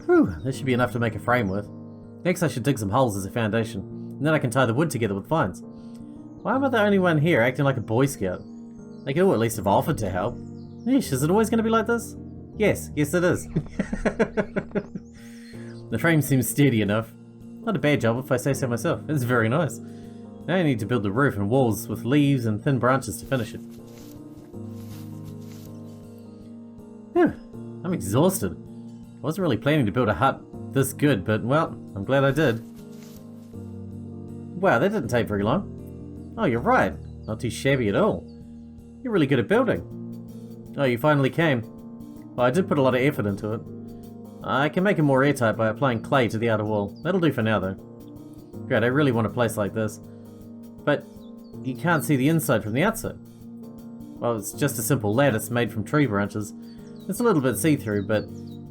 Whew, this should be enough to make a frame with. Next I should dig some holes as a foundation, and then I can tie the wood together with vines. Why am I the only one here acting like a Boy Scout? They could all at least have offered to help. Yeesh, is it always going to be like this? Yes it is. The frame seems sturdy enough. Not a bad job if I say so myself. It's very nice. Now I need to build the roof and walls with leaves and thin branches to finish it. Whew, I'm exhausted. I wasn't really planning to build a hut this good, but well, I'm glad I did. Wow, that didn't take very long. Oh, you're right. Not too shabby at all. You're really good at building. Oh, you finally came. Well, I did put a lot of effort into it. I can make it more airtight by applying clay to the outer wall. That'll do for now, though. Great, I really want a place like this. But you can't see the inside from the outside. Well, it's just a simple lattice made from tree branches. It's a little bit see-through, but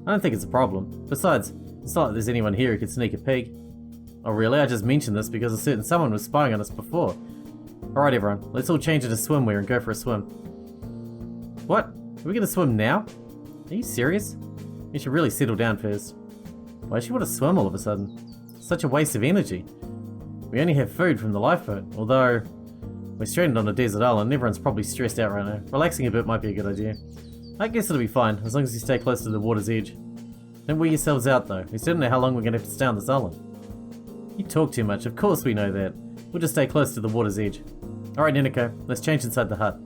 I don't think it's a problem. Besides, it's not like there's anyone here who could sneak a peek. Oh really? I just mentioned this because a certain someone was spying on us before. Alright everyone, let's all change into swimwear and go for a swim. What? Are we gonna swim now? Are you serious? You should really settle down first. Why should you want to swim all of a sudden? It's such a waste of energy. We only have food from the lifeboat, although we're stranded on a desert island and everyone's probably stressed out right now. Relaxing a bit might be a good idea. I guess it'll be fine, as long as you stay close to the water's edge. Don't wear yourselves out though, we still don't know how long we're gonna have to stay on this island. You talk too much, of course we know that. We'll just stay close to the water's edge. Alright Ninoko, let's change inside the hut.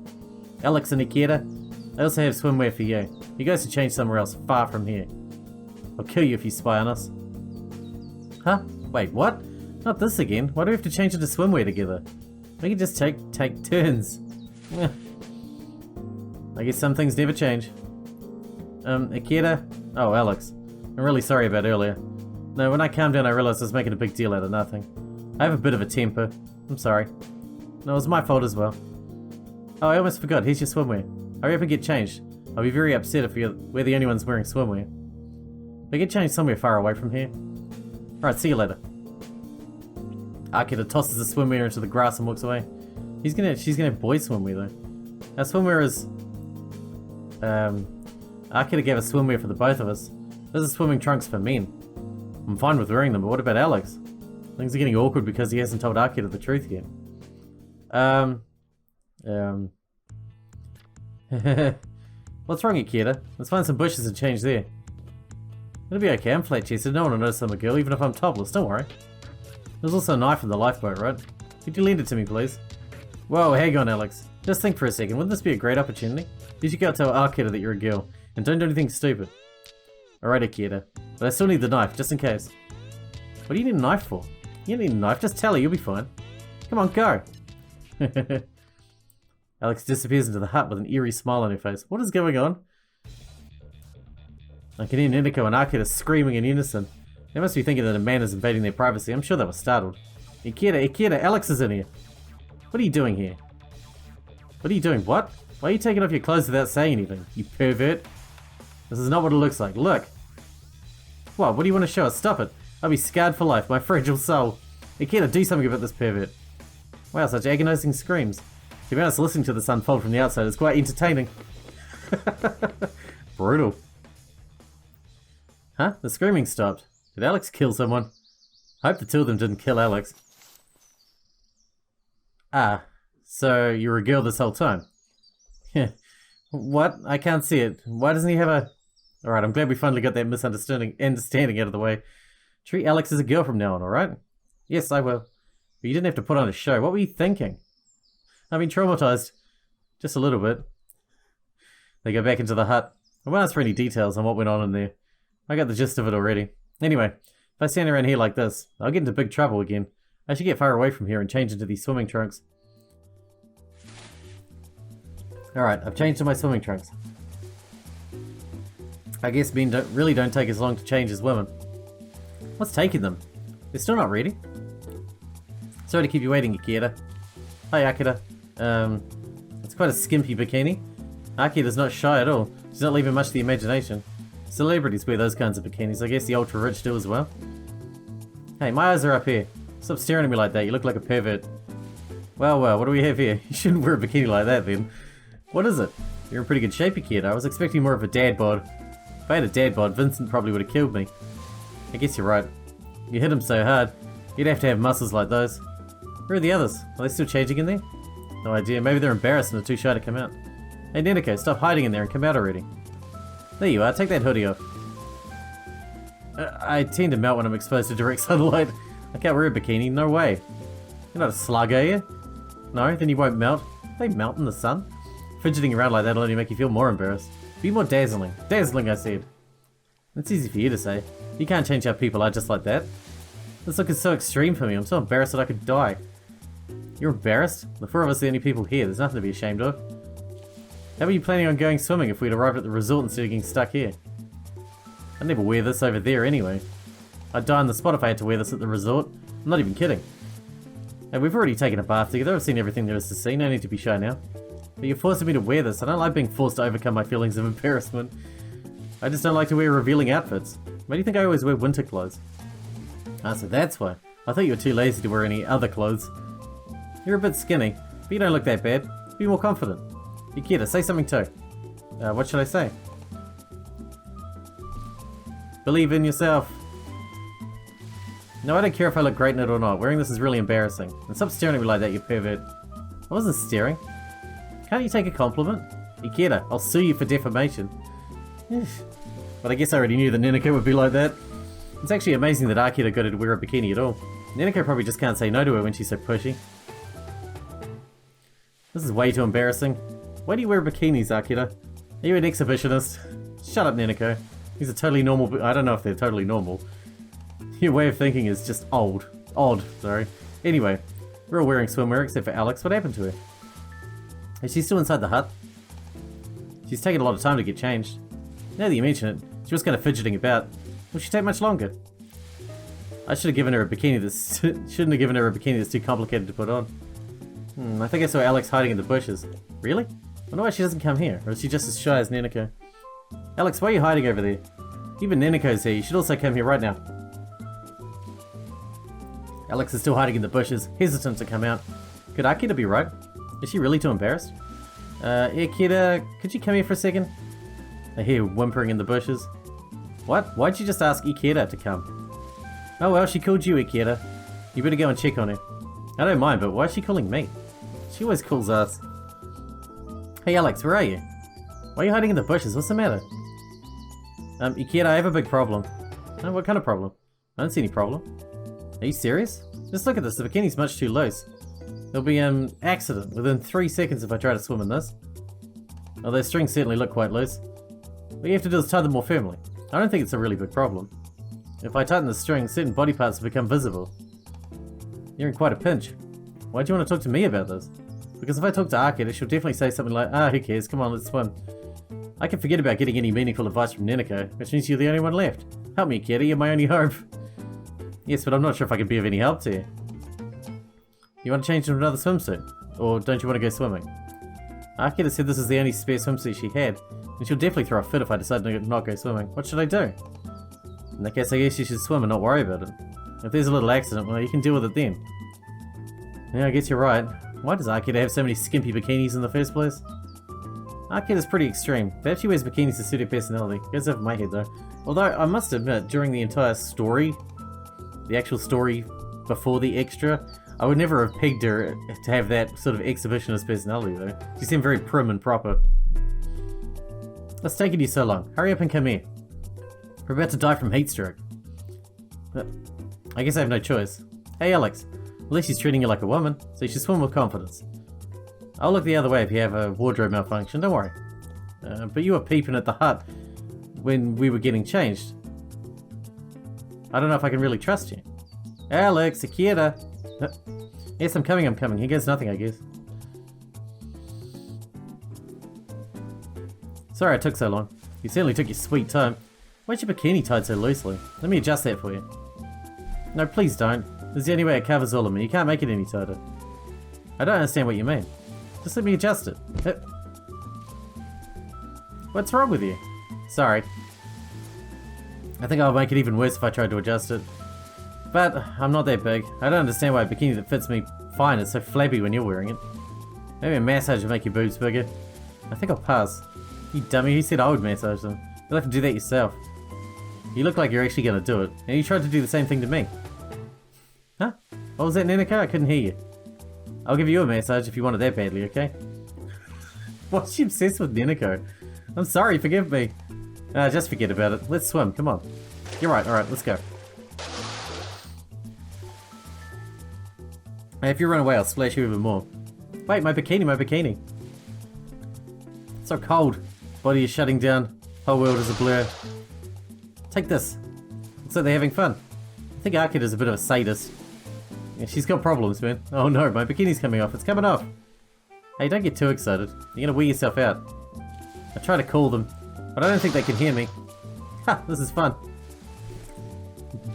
Alex and Ikeda, I also have swimwear for you. You guys should change somewhere else, far from here. I'll kill you if you spy on us. Huh? Wait, what? Not this again. Why do we have to change into swimwear together? We can just take turns. I guess some things never change. Ikeda? Oh, Alex. I'm really sorry about earlier. No, when I calmed down I realized I was making a big deal out of nothing. I have a bit of a temper. I'm sorry. No, it was my fault as well. Oh, I almost forgot. Here's your swimwear. Hurry up and get changed. I'll be very upset if we're the only ones wearing swimwear. We get changed somewhere far away from here. Alright, see you later. Akira tosses the swimwear into the grass and walks away. She's gonna have boy swimwear though. Our swimwear is... Akira gave us swimwear for the both of us. Those are swimming trunks for men. I'm fine with wearing them, but what about Alex? Things are getting awkward because he hasn't told Akira the truth yet. What's wrong, Akira? Let's find some bushes and change there. It'll be okay, I'm flat-chested, no one will notice I'm a girl, even if I'm topless, don't worry. There's also a knife in the lifeboat, right? Could you lend it to me, please? Whoa, hang on, Alex. Just think for a second, wouldn't this be a great opportunity? You should go tell Akira that you're a girl, and don't do anything stupid. Alright, Akira, but I still need the knife, just in case. What do you need a knife for? You don't need a knife, just tell her, you'll be fine. Come on, go! Alex disappears into the hut with an eerie smile on her face. What is going on? I can hear Ninoko and Akira screaming in unison. They must be thinking that a man is invading their privacy. I'm sure they were startled. Ikeda, Alex is in here. What are you doing here? What are you doing? What? Why are you taking off your clothes without saying anything? You pervert. This is not what it looks like. Look. What do you want to show us? Stop it. I'll be scarred for life. My fragile soul. Ikeda, do something about this pervert. Wow, such agonizing screams. To be honest, listening to this unfold from the outside is quite entertaining. Brutal. Huh? The screaming stopped. Did Alex kill someone? I hope the two of them didn't kill Alex. Ah, so you were a girl this whole time? What? I can't see it. Why doesn't he have a... Alright, I'm glad we finally got that understanding out of the way. Treat Alex as a girl from now on, alright? Yes, I will. But you didn't have to put on a show. What were you thinking? I've been traumatized. Just a little bit. They go back into the hut. I won't ask for any details on what went on in there. I got the gist of it already. Anyway, if I stand around here like this, I'll get into big trouble again. I should get far away from here and change into these swimming trunks. Alright, I've changed to my swimming trunks. I guess men really don't take as long to change as women. What's taking them? They're still not ready. Sorry to keep you waiting, Ikeda. Hi, Akira. It's quite a skimpy bikini. Akira's not shy at all. She's not leaving much to the imagination. Celebrities wear those kinds of bikinis. I guess the ultra-rich do as well. Hey, my eyes are up here. Stop staring at me like that. You look like a pervert. Well, what do we have here? You shouldn't wear a bikini like that, then. What is it? You're in pretty good shape, Ikeda. I was expecting more of a dad bod. If I had a dad bod, Vincent probably would have killed me. I guess you're right. You hit him so hard, you'd have to have muscles like those. Where are the others? Are they still changing in there? No idea. Maybe they're embarrassed and are too shy to come out. Hey Neneko, stop hiding in there and come out already. There you are. Take that hoodie off. I tend to melt when I'm exposed to direct sunlight. I can't wear a bikini. No way. You're not a slug, are you? No? Then you won't melt. They melt in the sun? Fidgeting around like that will only make you feel more embarrassed. Be more dazzling. Dazzling, I said. It's easy for you to say. You can't change how people are just like that. This look is so extreme for me. I'm so embarrassed that I could die. You're embarrassed? The four of us are the only people here. There's nothing to be ashamed of. How were you planning on going swimming if we'd arrived at the resort instead of getting stuck here? I'd never wear this over there anyway. I'd die on the spot if I had to wear this at the resort. I'm not even kidding. Hey, we've already taken a bath together. I've seen everything there is to see. No need to be shy now. But you're forcing me to wear this. I don't like being forced to overcome my feelings of embarrassment. I just don't like to wear revealing outfits. Why do you think I always wear winter clothes? Ah, so that's why. I thought you were too lazy to wear any other clothes. You're a bit skinny, but you don't look that bad. Be more confident. Yukita, say something too. What should I say? Believe in yourself. No, I don't care if I look great in it or not. Wearing this is really embarrassing. And stop staring at me like that, you pervert. I wasn't staring. Can't you take a compliment? Yukita, I'll sue you for defamation. But I guess I already knew that Neneko would be like that. It's actually amazing that Akira got her to wear a bikini at all. Neneko probably just can't say no to her when she's so pushy. This is way too embarrassing. Why do you wear bikinis, Akira? Are you an exhibitionist? Shut up, Neneko. These are totally normal. I don't know if they're totally normal. Your way of thinking is just old. Odd, sorry. Anyway, we're all wearing swimwear except for Alex. What happened to her? Is she still inside the hut? She's taken a lot of time to get changed. Now that you mention it, she was kind of fidgeting about. Will she take much longer? I should have given her a bikini that's... shouldn't have given her a bikini that's too complicated to put on. I think I saw Alex hiding in the bushes. Really? I wonder why she doesn't come here, or is she just as shy as Neneko? Alex, why are you hiding over there? Even Neneko's here, you should also come here right now. Alex is still hiding in the bushes, hesitant to come out. Could Akira be right? Is she really too embarrassed? Akira, could you come here for a second? I hear whimpering in the bushes. What? Why'd you just ask Ikeda to come? Oh well, she called you Ikeda. You better go and check on her. I don't mind, but why is she calling me? She always calls us. Hey Alex, where are you? Why are you hiding in the bushes? What's the matter? Ikeda, I have a big problem. Oh, what kind of problem? I don't see any problem. Are you serious? Just look at this, the bikini's much too loose. There'll be an accident within 3 seconds if I try to swim in this. Oh, those strings certainly look quite loose. What you have to do is tie them more firmly. I don't think it's a really big problem. If I tighten the string, certain body parts will become visible. You're in quite a pinch. Why do you want to talk to me about this? Because if I talk to Akira, she'll definitely say something like, who cares, come on, let's swim. I can forget about getting any meaningful advice from Neneko, which means you're the only one left. Help me, Akira, you're my only hope. Yes, but I'm not sure if I can be of any help to you. You want to change into another swimsuit? Or don't you want to go swimming? Akira said this is the only spare swimsuit she had, and she'll definitely throw a fit if I decide to not go swimming. What should I do? In that case, I guess you should swim and not worry about it. If there's a little accident, well, you can deal with it then. Yeah, I guess you're right. Why does Akira have so many skimpy bikinis in the first place? Akira's pretty extreme. Perhaps she wears bikinis to suit her personality. Goes over my head though. Although, I must admit, during the entire story, the actual story before the extra, I would never have pegged her to have that sort of exhibitionist personality though. She seemed very prim and proper. What's taking you so long? Hurry up and come here. We're about to die from heat stroke. I guess I have no choice. Hey Alex, at least she's treating you like a woman, so you should swim with confidence. I'll look the other way if you have a wardrobe malfunction, don't worry. But you were peeping at the hut when we were getting changed. I don't know if I can really trust you. Alex, Akira. Yes, I'm coming. Here goes nothing, I guess. Sorry it took so long. You certainly took your sweet time. Why's your bikini tied so loosely? Let me adjust that for you. No, please don't. This is the only way it covers all of me. You can't make it any tighter. I don't understand what you mean. Just let me adjust it. What's wrong with you? Sorry. I think I'll make it even worse if I tried to adjust it. But I'm not that big. I don't understand why a bikini that fits me fine is so flabby when you're wearing it. Maybe a massage will make your boobs bigger. I think I'll pass. You dummy, who said I would massage them? You'll have to do that yourself. You look like you're actually gonna do it, and you tried to do the same thing to me. Huh? What was that, Neneko? I couldn't hear you. I'll give you a massage if you want it that badly, okay? What's she obsessed with Neneko? I'm sorry, forgive me. Just forget about it. Let's swim, come on. You're right, alright, let's go. Hey, if you run away, I'll splash you even more. Wait, my bikini, my bikini. It's so cold. Body is shutting down. Whole world is a blur. Take this. Looks like they're having fun. I think Arkid is a bit of a sadist. Yeah, she's got problems, man. Oh no, my bikini's coming off. It's coming off. Hey, don't get too excited. You're gonna wear yourself out. I try to call them, but I don't think they can hear me. Ha, this is fun.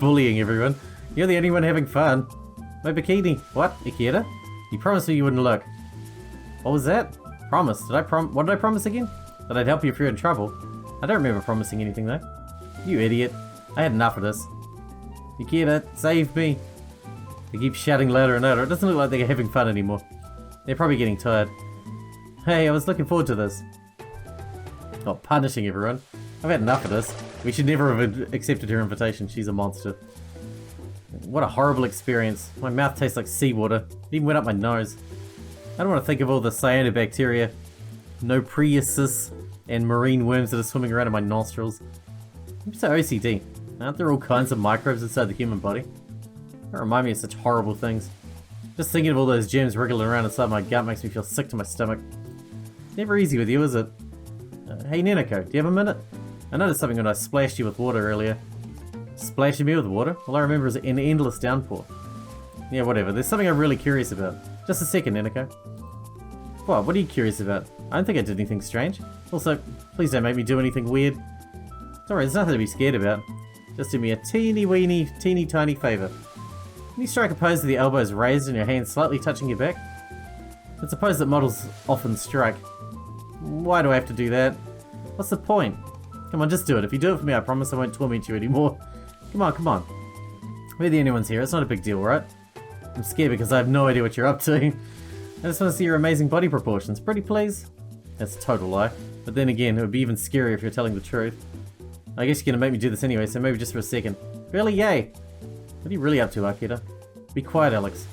Bullying everyone. You're the only one having fun. My bikini. What, Ikeda? You promised me you wouldn't look. What was that? Promise. What did I promise again? That I'd help you if you're in trouble. I don't remember promising anything though. You idiot. I had enough of this. Ikeda, save me. They keep shouting louder and louder. It doesn't look like they're having fun anymore. They're probably getting tired. Hey, I was looking forward to this. Not punishing everyone. I've had enough of this. We should never have accepted her invitation. She's a monster. What a horrible experience. My mouth tastes like seawater. It even went up my nose. I don't want to think of all the cyanobacteria, nopriasis, and marine worms that are swimming around in my nostrils. I'm so OCD. Aren't there all kinds of microbes inside the human body? That remind me of such horrible things. Just thinking of all those germs wriggling around inside my gut makes me feel sick to my stomach. It's never easy with you, is it? Hey Neneko, do you have a minute? I noticed something when I splashed you with water earlier. Splashing me with water? All I remember is an endless downpour. Yeah, whatever. There's something I'm really curious about. Just a second, Neneko. What are you curious about? I don't think I did anything strange. Also, please don't make me do anything weird. It's alright, there's nothing to be scared about. Just do me a teeny tiny favour. Can you strike a pose with the elbows raised and your hands slightly touching your back? It's a pose that models often strike. Why do I have to do that? What's the point? Come on, just do it. If you do it for me, I promise I won't torment you anymore. Come on, come on. We're the only ones here. It's not a big deal, right? I'm scared because I have no idea what you're up to. I just want to see your amazing body proportions. Pretty please? That's a total lie. But then again, it would be even scarier if you're telling the truth. I guess you're gonna make me do this anyway, so maybe just for a second. Really? Yay! What are you really up to, Akira? Be quiet, Alex.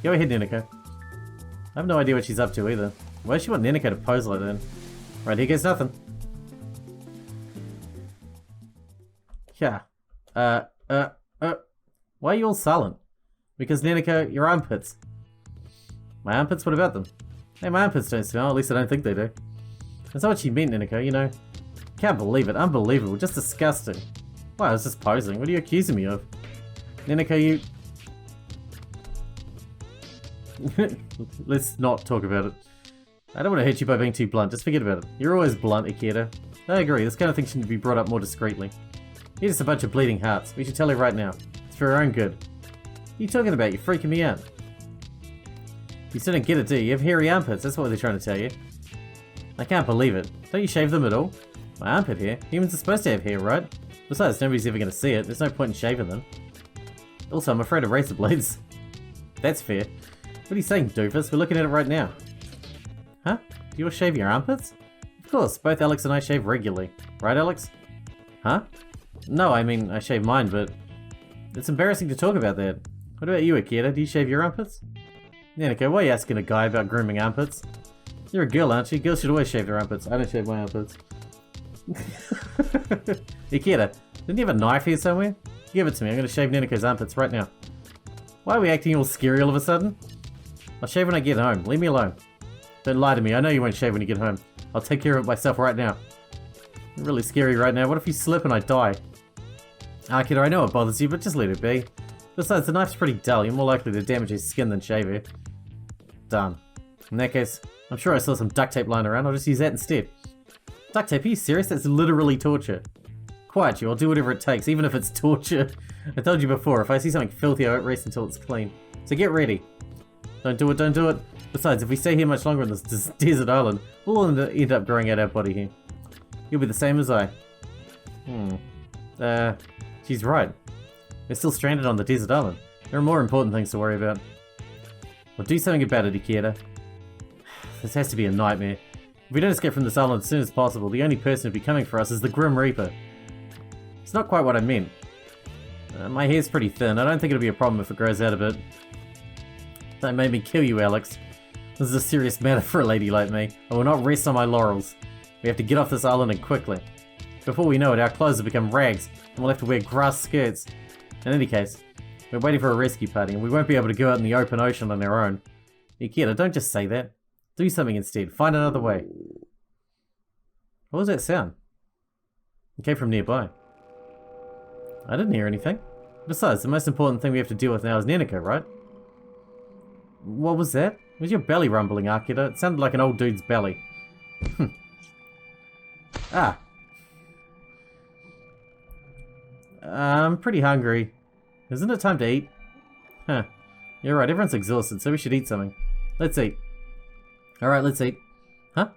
Go ahead, Neneko. I have no idea what she's up to either. Why does she want Neneko to pose like that? Right, here goes nothing. Yeah. Why are you all silent? Because Neneko, your armpits. My armpits? What about them? Hey, my armpits don't smell, at least I don't think they do. That's not what she meant, Neneko, you know. Can't believe it, unbelievable, just disgusting. Wow, I was just posing. What are you accusing me of? Neneko, you... Let's not talk about it. I don't want to hurt you by being too blunt, just forget about it. You're always blunt, Ikeda. I agree, this kind of thing should be brought up more discreetly. You're just a bunch of bleeding hearts. We should tell her right now. It's for her own good. What are you talking about? You're freaking me out. You still don't get it, do you? You have hairy armpits, that's what they're trying to tell you. I can't believe it. Don't you shave them at all? My armpit hair? Humans are supposed to have hair, right? Besides, nobody's ever going to see it. There's no point in shaving them. Also, I'm afraid of razor blades. That's fair. What are you saying, doofus? We're looking at it right now. Huh? Do you all shave your armpits? Of course, both Alex and I shave regularly. Right, Alex? Huh? No, I mean, I shave mine, but... It's embarrassing to talk about that. What about you, Akira? Do you shave your armpits? Neneko, why are you asking a guy about grooming armpits? You're a girl, aren't you? Girls should always shave their armpits. I don't shave my armpits. Ikeda, didn't you have a knife here somewhere? Give it to me. I'm going to shave Neneko's armpits right now. Why are we acting all scary all of a sudden? I'll shave when I get home. Leave me alone. Don't lie to me. I know you won't shave when you get home. I'll take care of it myself right now. You're really scary right now. What if you slip and I die? Akira, I know it bothers you, but just let it be. Besides, the knife's pretty dull. You're more likely to damage his skin than shave it. Done. In that case, I'm sure I saw some duct tape lying around. I'll just use that instead. Duct tape? Are you serious? That's literally torture. Quiet you. I'll do whatever it takes, even if it's torture. I told you before, if I see something filthy, I won't rest until it's clean. So get ready. Don't do it, don't do it. Besides, if we stay here much longer on this desert island, we'll end up growing out our body here. You'll be the same as I. She's right. We're still stranded on the desert island. There are more important things to worry about. Well, do something about it, Ikeda. This has to be a nightmare. If we don't escape from this island as soon as possible, the only person who'll be coming for us is the Grim Reaper. It's not quite what I meant. My hair's pretty thin. I don't think it'll be a problem if it grows out a bit. Don't make me kill you, Alex. This is a serious matter for a lady like me. I will not rest on my laurels. We have to get off this island and quickly. Before we know it, our clothes will become rags, and we'll have to wear grass skirts. In any case, we're waiting for a rescue party, and we won't be able to go out in the open ocean on our own. Ikeda, don't just say that. Do something instead. Find another way. What was that sound? It came from nearby. I didn't hear anything. Besides, the most important thing we have to deal with now is Neneko, right? What was that? Was your belly rumbling, Akira? It sounded like an old dude's belly. Ah. I'm pretty hungry. Isn't it time to eat? Huh. You're right, everyone's exhausted, so we should eat something. Let's eat. Alright, let's eat. Huh?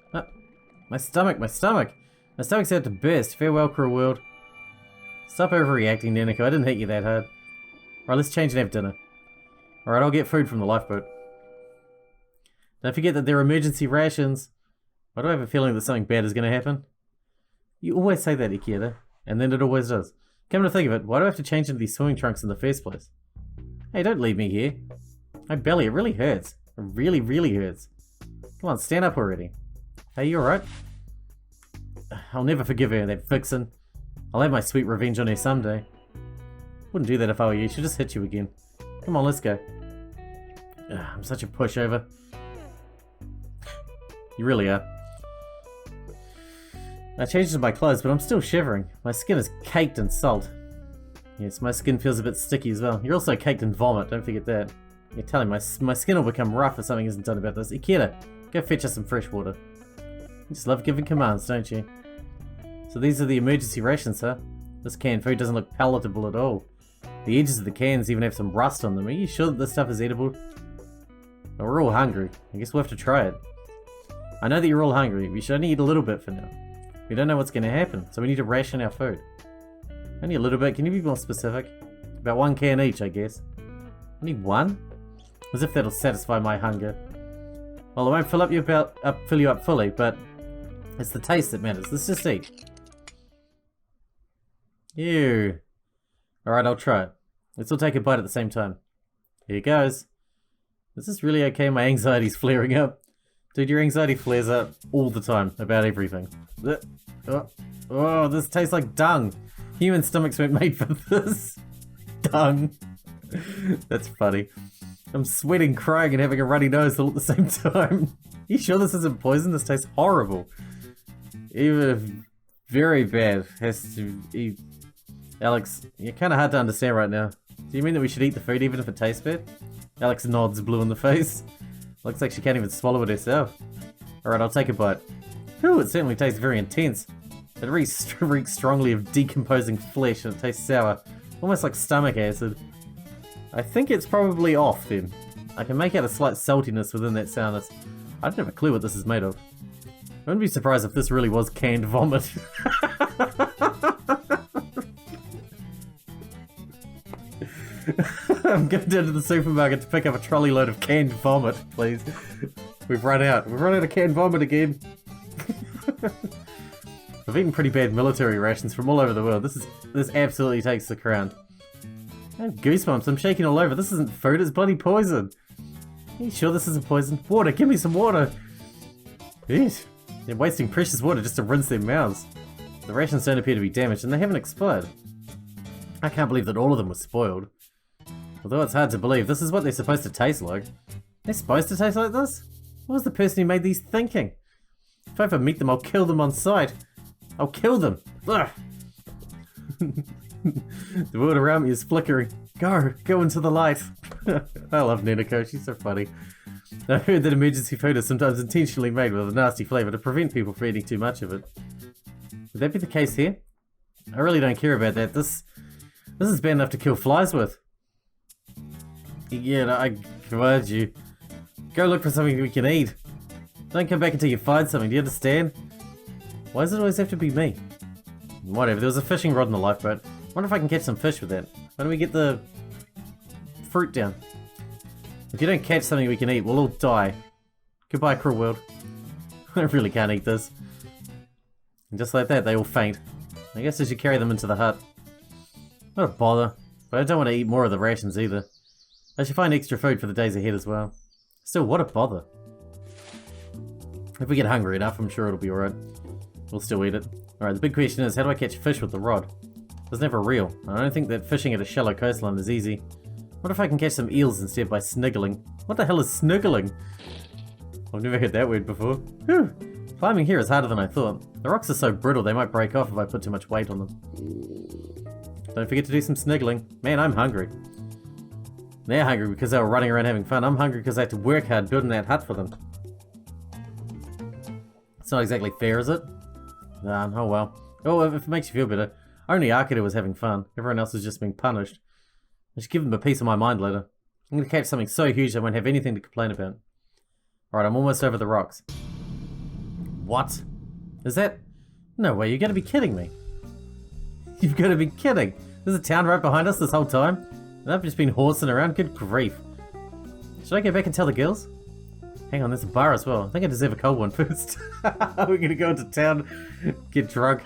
My stomach, my stomach! My stomach's out to burst. Farewell, cruel world. Stop overreacting, Neneko. I didn't hit you that hard. Alright, let's change and have dinner. Alright, I'll get food from the lifeboat. Don't forget that there are emergency rations. Why do I have a feeling that something bad is going to happen? You always say that, Ikeda. And then it always does. Come to think of it, why do I have to change into these swimming trunks in the first place? Hey, don't leave me here. My belly, it really hurts. It really, really hurts. Come on, stand up already. Hey, you alright? I'll never forgive her, that vixen. I'll have my sweet revenge on her someday. Wouldn't do that if I were you, she'll just hit you again. Come on, let's go. I'm such a pushover. You really are. I changed into my clothes, but I'm still shivering. My skin is caked in salt. Yes, my skin feels a bit sticky as well. You're also caked in vomit, don't forget that. You're telling me my skin will become rough if something isn't done about this. Ikeda, go fetch us some fresh water. You just love giving commands, don't you? So these are the emergency rations, huh? This canned food doesn't look palatable at all. The edges of the cans even have some rust on them. Are you sure that this stuff is edible? Well, we're all hungry. I guess we'll have to try it. I know that you're all hungry. We should only eat a little bit for now. We don't know what's going to happen, so we need to ration our food. Only a little bit. Can you be more specific? About 1 can each, I guess. Only 1? As if that'll satisfy my hunger. Well, it won't fill you up fully, but it's the taste that matters. Let's just eat. Ew. Alright, I'll try it. Let's all take a bite at the same time. Here goes. Is this really okay? My anxiety's flaring up. Dude, your anxiety flares up all the time about everything. Oh, this tastes like dung. Human stomachs weren't made for this. Dung. That's funny. I'm sweating, crying, and having a runny nose all at the same time. You sure this isn't poison? This tastes horrible. Even if very bad has to eat. Alex, you're kind of hard to understand right now. Do you mean that we should eat the food even if it tastes bad? Alex nods, blue in the face. Looks like she can't even swallow it herself. Alright, I'll take a bite. Whew, it certainly tastes very intense. It reeks strongly of decomposing flesh and it tastes sour. Almost like stomach acid. I think it's probably off then. I can make out a slight saltiness within that sourness. I don't have a clue what this is made of. I wouldn't be surprised if this really was canned vomit. I'm going down to the supermarket to pick up a trolley load of canned vomit, please. We've run out. We've run out of canned vomit again. I've eaten pretty bad military rations from all over the world. This absolutely takes the crown. I have goosebumps. I'm shaking all over. This isn't food. It's bloody poison. Are you sure this isn't poison? Water. Give me some water. Jeez. They're wasting precious water just to rinse their mouths. The rations don't appear to be damaged and they haven't expired. I can't believe that all of them were spoiled. Although it's hard to believe, this is what they're supposed to taste like. They're supposed to taste like this? What was the person who made these thinking? If I ever meet them, I'll kill them on sight. I'll kill them! Ugh. The world around me is flickering. Go into the light. I love Neneko, she's so funny. I heard that emergency food is sometimes intentionally made with a nasty flavour to prevent people from eating too much of it. Would that be the case here? I really don't care about that. This is bad enough to kill flies with. Yeah, I command you. Go look for something we can eat. Don't come back until you find something, do you understand? Why does it always have to be me? Whatever, there was a fishing rod in the lifeboat. I wonder if I can catch some fish with that. Why don't we get the fruit down? If you don't catch something we can eat, we'll all die. Goodbye, cruel world. I really can't eat this. And just like that, they all faint. I guess I should carry them into the hut. Not a bother. But I don't want to eat more of the rations either. I should find extra food for the days ahead as well. Still, what a bother. If we get hungry enough, I'm sure it'll be alright. We'll still eat it. Alright, the big question is, how do I catch fish with the rod? It was never real. I don't think that fishing at a shallow coastline is easy. What if I can catch some eels instead by sniggling? What the hell is sniggling? I've never heard that word before. Whew. Climbing here is harder than I thought. The rocks are so brittle they might break off if I put too much weight on them. Don't forget to do some sniggling. Man, I'm hungry. They're hungry because they were running around having fun. I'm hungry because I had to work hard building that hut for them. It's not exactly fair, is it? Oh well. Oh, if it makes you feel better. Only Akita was having fun. Everyone else was just being punished. I should give them a piece of my mind later. I'm going to catch something so huge I won't have anything to complain about. Alright, I'm almost over the rocks. What? Is that... No way, you're going to be kidding me. You've got to be kidding. There's a town right behind us this whole time? And I've just been horsing around? Good grief. Should I go back and tell the girls? Hang on, there's a bar as well. I think I deserve a cold one first. We're going to go into town, get drunk.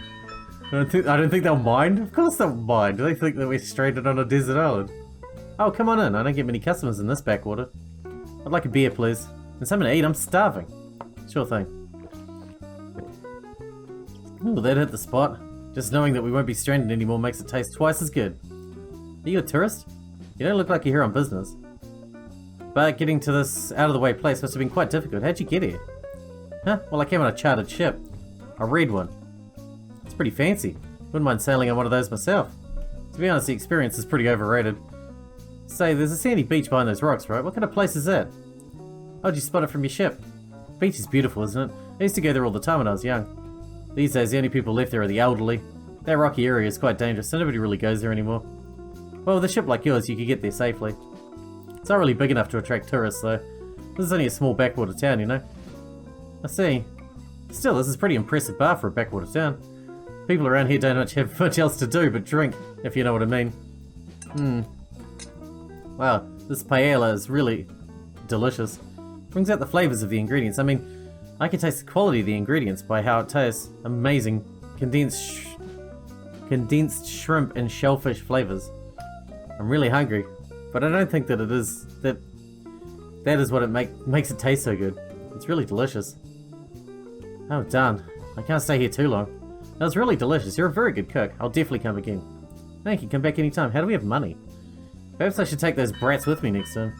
I don't think they'll mind. Of course they'll mind. They think that we're stranded on a desert island. Oh, come on in. I don't get many customers in this backwater. I'd like a beer, please. And something to eat. I'm starving. Sure thing. Ooh, that hit the spot. Just knowing that we won't be stranded anymore makes it taste twice as good. Are you a tourist? You don't look like you're here on business. But getting to this out-of-the-way place must have been quite difficult. How'd you get here? Huh? Well, I came on a chartered ship. A red one. It's pretty fancy. Wouldn't mind sailing on one of those myself. To be honest, the experience is pretty overrated. Say, there's a sandy beach behind those rocks, right? What kind of place is that? How'd you spot it from your ship? The beach is beautiful, isn't it? I used to go there all the time when I was young. These days, the only people left there are the elderly. That rocky area is quite dangerous, so nobody really goes there anymore. Well, with a ship like yours, you could get there safely. It's not really big enough to attract tourists, though. This is only a small backwater town, you know? I see. Still, this is a pretty impressive bar for a backwater town. People around here don't have much else to do but drink, if you know what I mean. Wow, this paella is really delicious. Brings out the flavors of the ingredients. I mean, I can taste the quality of the ingredients by how it tastes. Amazing. Condensed shrimp and shellfish flavors. I'm really hungry, but I don't think that it is that is what it makes it taste so good. It's really delicious. Oh darn, I can't stay here too long. That was really delicious. You're a very good cook. I'll definitely come again. Thank you. Come back anytime. How do we have money? Perhaps I should take those brats with me next time.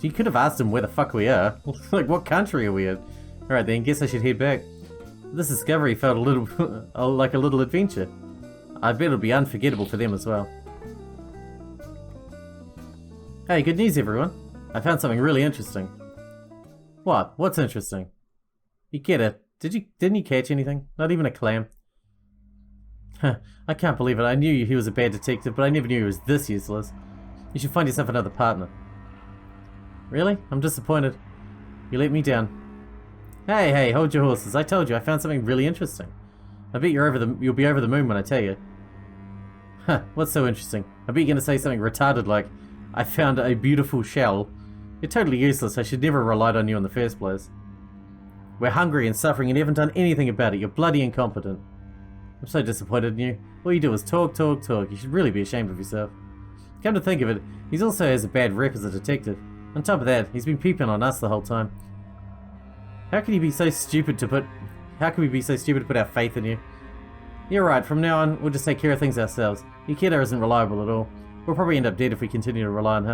You could have asked them where the fuck we are. Like, what country are we in? Alright then, guess I should head back. This discovery felt a little like a little adventure. I bet it'll be unforgettable for them as well. Hey, good news everyone. I found something really interesting. What? What's interesting? You get it. Didn't you catch anything? Not even a clam? Huh, I can't believe it. I knew he was a bad detective, but I never knew he was this useless. You should find yourself another partner. Really? I'm disappointed. You let me down. Hey, hold your horses. I told you, I found something really interesting. I bet you'll be over the moon when I tell you. Huh, what's so interesting? I bet you're gonna say something retarded like, I found a beautiful shell. You're totally useless. I should never have relied on you in the first place. We're hungry and suffering and you haven't done anything about it. You're bloody incompetent. I'm so disappointed in you. All you do is talk. You should really be ashamed of yourself. Come to think of it, he also has a bad rep as a detective. On top of that, he's been peeping on us the whole time. How can we be so stupid to put our faith in you? You're right, from now on, we'll just take care of things ourselves. Curator isn't reliable at all. We'll probably end up dead if we continue to rely on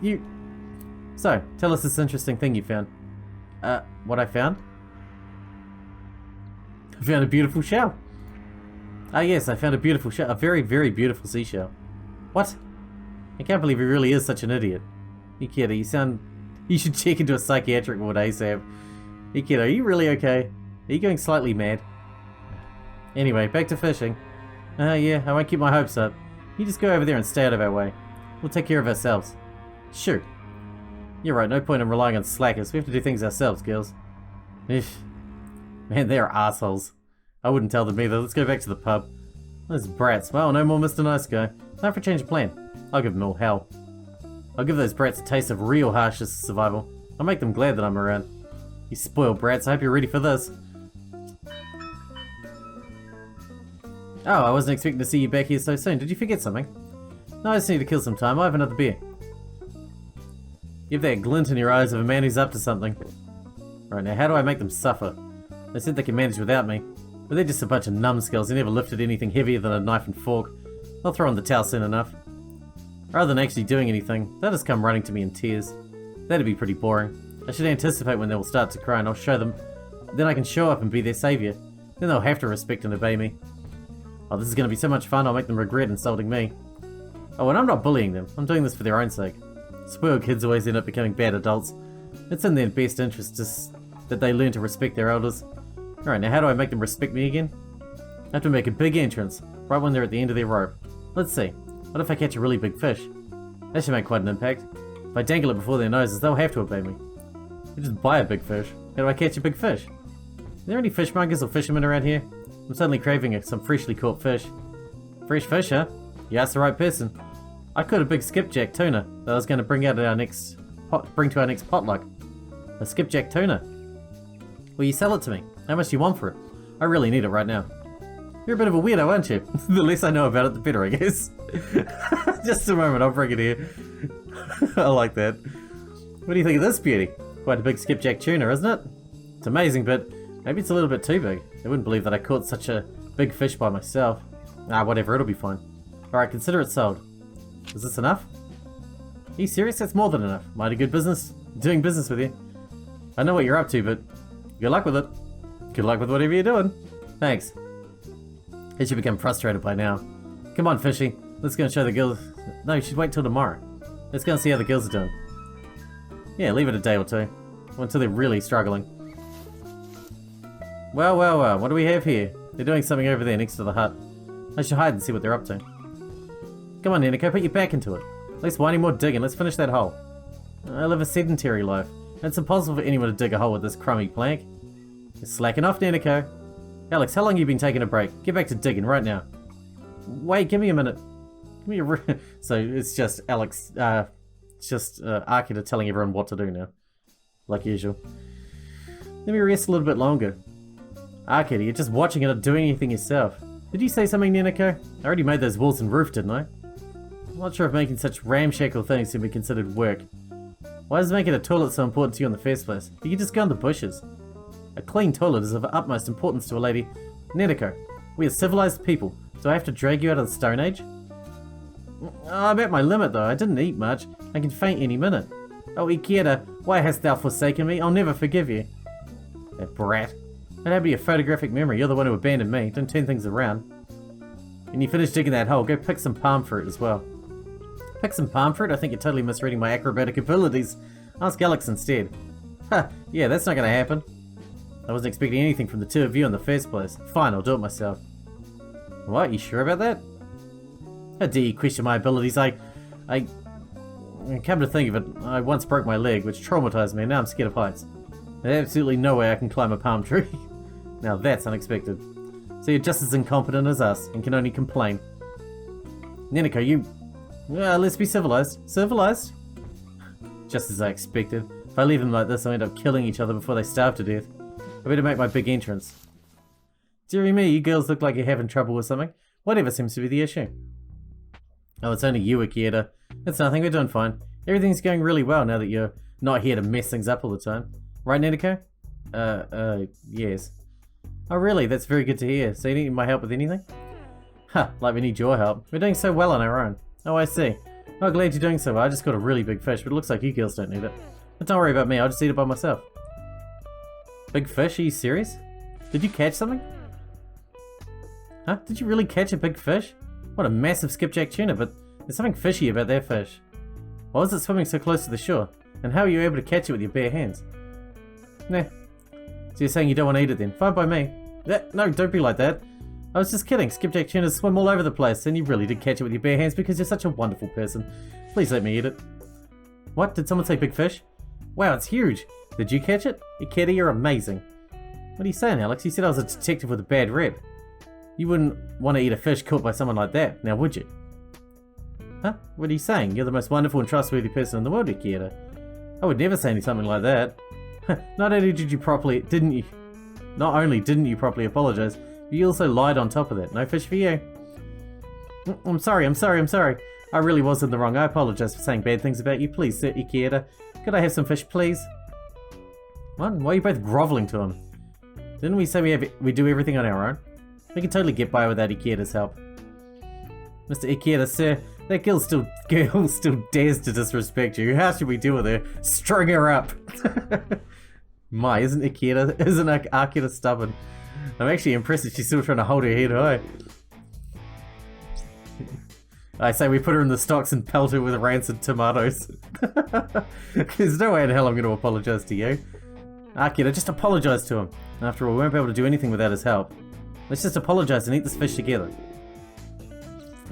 him. So, tell us this interesting thing you found. What I found? I found a beautiful shell. Ah yes, I found a beautiful shell. A very, very beautiful seashell. What? I can't believe he really is such an idiot. Curator, you should check into a psychiatric ward ASAP. Curator, are you really okay? Are you going slightly mad? Anyway, back to fishing. Yeah, I won't keep my hopes up. You just go over there and stay out of our way. We'll take care of ourselves. Shoot. You're right, no point in relying on slackers. We have to do things ourselves, girls. Eesh. Man, they are assholes. I wouldn't tell them either. Let's go back to the pub. Those brats. Well, no more Mr. Nice Guy. Time for a change of plan. I'll give them all hell. I'll give those brats a taste of real harshness of survival. I'll make them glad that I'm around. You spoiled brats, I hope you're ready for this. Oh, I wasn't expecting to see you back here so soon. Did you forget something? No, I just need to kill some time. I have another beer. You have that glint in your eyes of a man who's up to something. Right, now how do I make them suffer? They said they can manage without me, but they're just a bunch of numbskulls who never lifted anything heavier than a knife and fork. They'll throw on the towel soon enough. Rather than actually doing anything, they'll just come running to me in tears. That'd be pretty boring. I should anticipate when they will start to cry and I'll show them. Then I can show up and be their saviour. Then they'll have to respect and obey me. Oh, this is going to be so much fun, I'll make them regret insulting me. Oh, and I'm not bullying them. I'm doing this for their own sake. Spoiled kids always end up becoming bad adults. It's in their best interest just that they learn to respect their elders. Alright, now how do I make them respect me again? I have to make a big entrance, right when they're at the end of their rope. Let's see. What if I catch a really big fish? That should make quite an impact. If I dangle it before their noses, they'll have to obey me. I just buy a big fish. How do I catch a big fish? Are there any fishmongers or fishermen around here? I'm suddenly craving some freshly caught fish. Fresh fish, huh? You asked the right person. I caught a big skipjack tuna that I was going to bring out at our next bring to our next potluck. A skipjack tuna. Will you sell it to me? How much do you want for it? I really need it right now. You're a bit of a weirdo, aren't you? The less I know about it, the better, I guess. Just a moment, I'll bring it here. I like that. What do you think of this beauty? Quite a big skipjack tuna, isn't it? It's amazing, but maybe it's a little bit too big. I wouldn't believe that I caught such a big fish by myself. Ah, whatever, it'll be fine. Alright, consider it sold. Is this enough? Are you serious? That's more than enough. Mighty good business. Doing business with you. I know what you're up to, but good luck with it. Good luck with whatever you're doing. Thanks. He should become frustrated by now. Come on, Fishy. Let's go and show the girls. No, you should wait till tomorrow. Let's go and see how the girls are doing. Yeah, leave it a day or two. Until they're really struggling. Well, well, well. What do we have here? They're doing something over there next to the hut. I should hide and see what they're up to. Come on, Neneko, put your back into it. Let's do any more digging. Let's finish that hole. I live a sedentary life. It's impossible for anyone to dig a hole with this crummy plank. You're slacking off, Neneko. Alex, how long have you been taking a break? Get back to digging right now. Wait, give me a minute. Give me a So it's just Alex, it's just Akita telling everyone what to do now. Like usual. Let me rest a little bit longer. Akita, you're just watching it, not doing anything yourself. Did you say something, Neneko? I already made those walls and roof, didn't I? I'm not sure if making such ramshackle things can be considered work. Why is making a toilet so important to you in the first place? You can just go in the bushes. A clean toilet is of utmost importance to a lady. Neneko, we are civilized people. Do I have to drag you out of the Stone Age? I'm at my limit though. I didn't eat much. I can faint any minute. Oh, Ikeda, why hast thou forsaken me? I'll never forgive you. That brat. That'd be a photographic memory. You're the one who abandoned me. Don't turn things around. When you finish digging that hole, go pick some palm fruit as well. Pick some palm fruit? I think you're totally misreading my acrobatic abilities. Ask Alex instead. Ha! Yeah, that's not gonna happen. I wasn't expecting anything from the two of you in the first place. Fine, I'll do it myself. What? You sure about that? How dare you question my abilities? I come to think of it, I once broke my leg, which traumatized me, and now I'm scared of heights. There's absolutely no way I can climb a palm tree. Now that's unexpected. So you're just as incompetent as us, and can only complain. Neneko, you... let's be civilized. Civilized? Just as I expected. If I leave them like this, they'll end up killing each other before they starve to death. I better make my big entrance. Dearie me, you girls look like you're having trouble with something. Whatever seems to be the issue. Oh, it's only you, Akira. It's nothing, we're doing fine. Everything's going really well now that you're not here to mess things up all the time. Right, Neneko? Yes. Oh really, that's very good to hear. So you need my help with anything? Ha, like we need your help. We're doing so well on our own. Oh, I see. Oh, glad you're doing so well. I just got a really big fish, but it looks like you girls don't need it. But don't worry about me, I'll just eat it by myself. Big fish? Are you serious? Did you catch something? Huh? Did you really catch a big fish? What a massive skipjack tuna, but there's something fishy about that fish. Why was it swimming so close to the shore? And how are you able to catch it with your bare hands? Nah. So you're saying you don't want to eat it then? Fine by me. No, don't be like that. I was just kidding. Skipjack tunas swim all over the place, and you really did catch it with your bare hands because you're such a wonderful person. Please let me eat it. What? Did someone say big fish? Wow, it's huge. Did you catch it? Ikeda, you're amazing. What are you saying, Alex? You said I was a detective with a bad rep. You wouldn't want to eat a fish caught by someone like that, now would you? Huh? What are you saying? You're the most wonderful and trustworthy person in the world, Ikeda. I would never say something like that. Not only didn't you properly apologize, You also lied on top of that. No fish for you. I'm sorry. I really was in the wrong. I apologize for saying bad things about you. Please, Sir Curator. Could I have some fish, please? What? Why are you both groveling to him? Didn't we say we do everything on our own? We can totally get by without Curator's help. Mr. Curator, sir, that girl still dares to disrespect you. How should we deal with her? String her up. My, isn't Akira stubborn? I'm actually impressed that she's still trying to hold her head high. I say we put her in the stocks and pelt her with rancid tomatoes. There's no way in hell I'm going to apologize to you. Akira, just apologize to him. After all, we won't be able to do anything without his help. Let's just apologize and eat this fish together.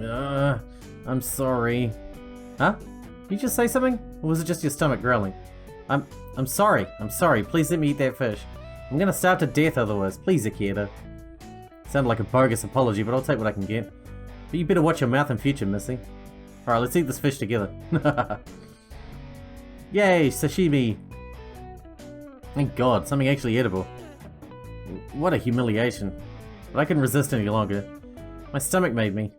I'm sorry. Huh? Did you just say something? Or was it just your stomach growling? I'm sorry. Please let me eat that fish. I'm gonna starve to death otherwise. Please, Akira. Sounded like a bogus apology, but I'll take what I can get. But you better watch your mouth in future, Missy. Alright, let's eat this fish together. Yay, sashimi! Thank God, something actually edible. What a humiliation. But I couldn't resist any longer. My stomach made me.